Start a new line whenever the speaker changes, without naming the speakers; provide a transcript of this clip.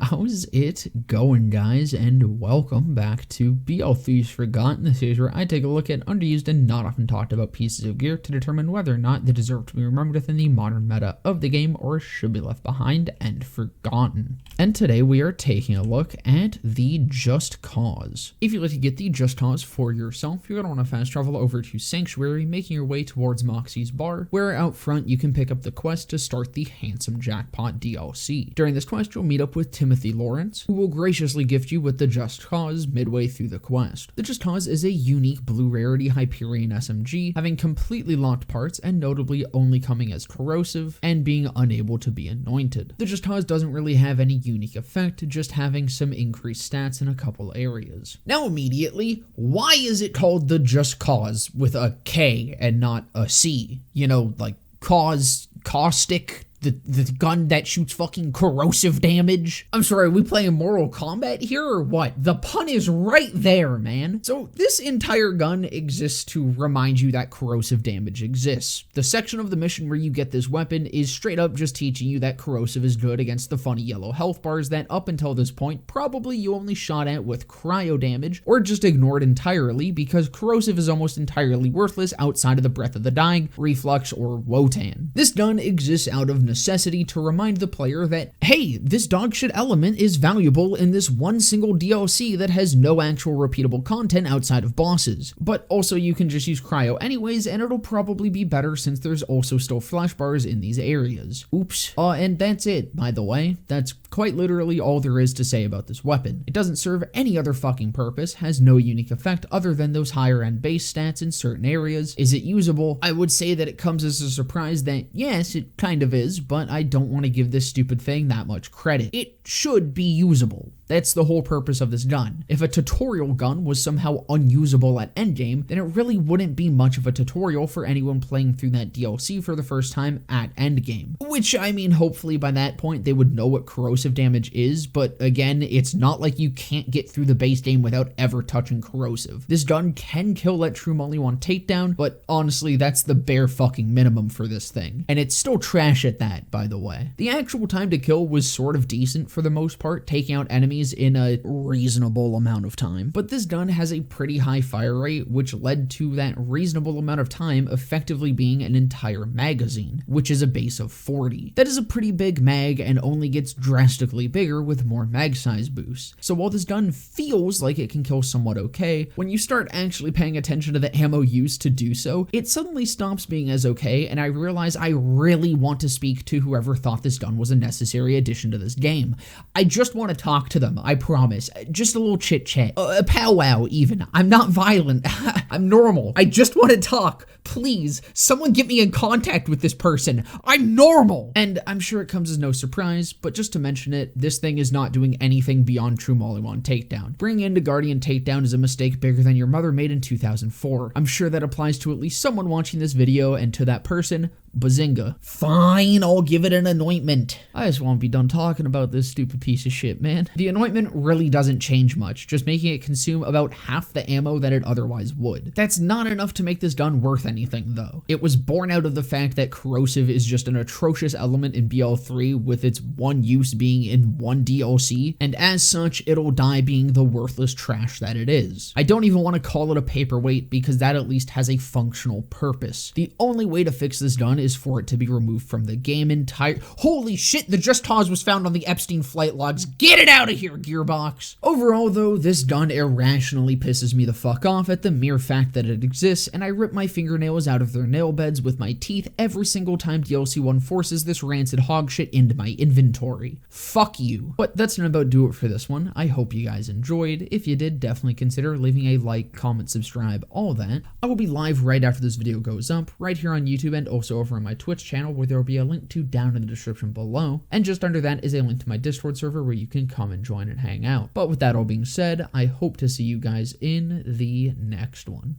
How's it going, guys, and welcome back to BL3's Forgotten, the series where I take a look at underused and not often talked about pieces of gear to determine whether or not they deserve to be remembered within the modern meta of the game or should be left behind and forgotten. And today we are taking a look at the Just Cause. If you'd like to get the Just Cause for yourself, you're going to want to fast travel over to Sanctuary, making your way towards Moxie's Bar, where out front you can pick up the quest to start the Handsome Jackpot DLC. During this quest, you'll meet up with Timothy Lawrence, who will graciously gift you with the Just Cause midway through the quest. The Just Cause is a unique blue-rarity Hyperion SMG, having completely locked parts and notably only coming as corrosive and being unable to be anointed. The Just Cause doesn't really have any unique effect, just having some increased stats in a couple areas. Now immediately, why is it called the Just Cause with a K and not a C? You know, like caustic, the gun that shoots fucking corrosive damage. I'm sorry, are we playing Mortal Kombat here or what? The pun is right there, man. So this entire gun exists to remind you that corrosive damage exists. The section of the mission where you get this weapon is straight up just teaching you that corrosive is good against the funny yellow health bars that up until this point probably you only shot at with cryo damage or just ignored entirely because corrosive is almost entirely worthless outside of the Breath of the Dying, Reflux, or Wotan. This gun exists out of necessity to remind the player that, hey, this dogshit element is valuable in this one single DLC that has no actual repeatable content outside of bosses. But also you can just use cryo anyways, and it'll probably be better since there's also still flash bars in these areas. Oops. And that's it, by the way. That's quite literally all there is to say about this weapon. It doesn't serve any other fucking purpose, has no unique effect other than those higher end base stats in certain areas. Is it usable? I would say that it comes as a surprise that yes, it kind of is, but I don't want to give this stupid thing that much credit. It should be usable. That's the whole purpose of this gun. If a tutorial gun was somehow unusable at endgame, then it really wouldn't be much of a tutorial for anyone playing through that DLC for the first time at endgame. Which, I mean, hopefully by that point they would know what corrosive damage is, but again, it's not like you can't get through the base game without ever touching corrosive. This gun can kill that True Molly 1 takedown, but honestly, that's the bare fucking minimum for this thing. And it's still trash at that, by the way. The actual time to kill was sort of decent for the most part, taking out enemies in a reasonable amount of time, but this gun has a pretty high fire rate, which led to that reasonable amount of time effectively being an entire magazine, which is a base of 40. That is a pretty big mag and only gets drastically bigger with more mag size boosts. So while this gun feels like it can kill somewhat okay, when you start actually paying attention to the ammo used to do so, it suddenly stops being as okay, and I realize I really want to speak to whoever thought this gun was a necessary addition to this game. I just want to talk to them, I promise. Just a little chit chat. A powwow even. I'm not violent. I'm normal. I just want to talk. Please, someone get me in contact with this person. I'm normal. And I'm sure it comes as no surprise, but just to mention it, this thing is not doing anything beyond True Molly 1 takedown. Bringing in the Guardian takedown is a mistake bigger than your mother made in 2004. I'm sure that applies to at least someone watching this video, and to that person, bazinga. Fine, I'll give it an anointment. I just won't be done talking about this stupid piece of shit, man. The anointment really doesn't change much, just making it consume about half the ammo that it otherwise would. That's not enough to make this gun worth anything, though. It was born out of the fact that corrosive is just an atrocious element in BL3 with its one use being in one DLC, and as such, it'll die being the worthless trash that it is. I don't even want to call it a paperweight because that at least has a functional purpose. The only way to fix this gun is for it to be removed from the game entire— Holy shit, the Just Cause was found on the Epstein flight logs. Get it out of here, Gearbox! Overall, though, this gun irrationally pisses me the fuck off at the mere fact that it exists, and I rip my fingernails out of their nail beds with my teeth every single time DLC 1 forces this rancid hog shit into my inventory. Fuck you. But that's not about do it for this one. I hope you guys enjoyed. If you did, definitely consider leaving a like, comment, subscribe, all that. I will be live right after this video goes up, right here on YouTube and also over on my Twitch channel, where there will be a link to down in the description below, and just under that is a link to my Discord server where you can come and join and hang out. But with that all being said, I hope to see you guys in the next one.